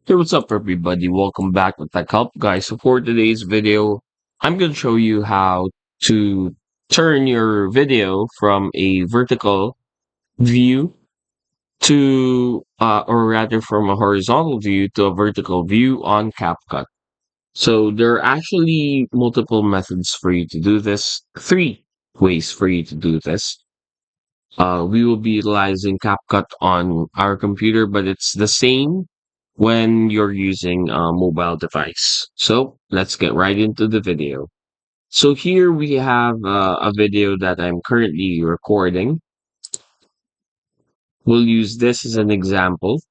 Hey, what's up, everybody? Welcome back with Tech Help, guys. So for today's video, I'm going to show you how to turn your video from a vertical view or rather from a horizontal view to a vertical view on CapCut. So there are actually multiple methods for you to do this, three ways for you to do this. We will be utilizing CapCut on our computer, but it's the same when you're using a mobile device. So let's get right into the video. So here we have a video that I'm currently recording. We'll use this as an example.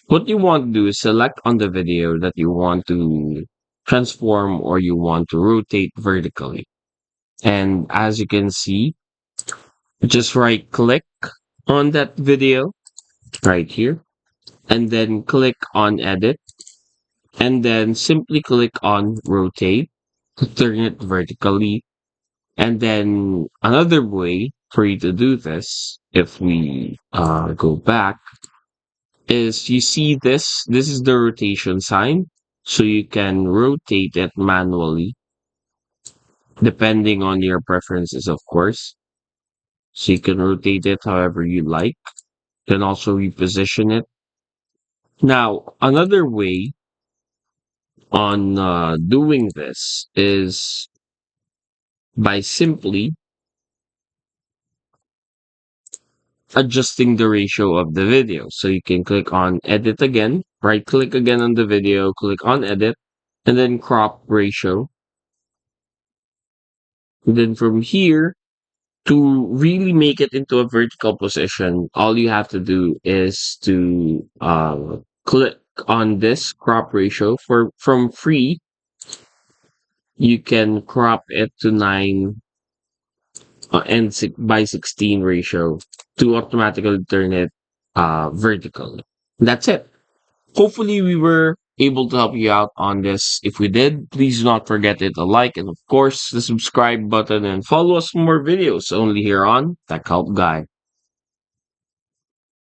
What you want to do is select on the video that you want to transform or you want to rotate vertically. And as you can see, just right click on that video right here and then click on edit and then simply click on rotate to turn it vertically. And then another way for you to do this, if we go back, is you see this is the rotation sign. So you can rotate it manually depending on your preferences, of course. So you can rotate it however you like. You can also reposition it. Now, another way on doing this is by simply adjusting the ratio of the video. So you can click on edit again, right click again on the video, click on edit, and then crop ratio. And then from here, to really make it into a vertical position, all you have to do is to click on this crop ratio. From free, you can crop it to 9 by 16 ratio to automatically turn it vertical. That's it. Hopefully, we were able to help you out on this. If we did, please do not forget to hit the like and, of course, the subscribe button and follow us for more videos only here on Tech Help Guy.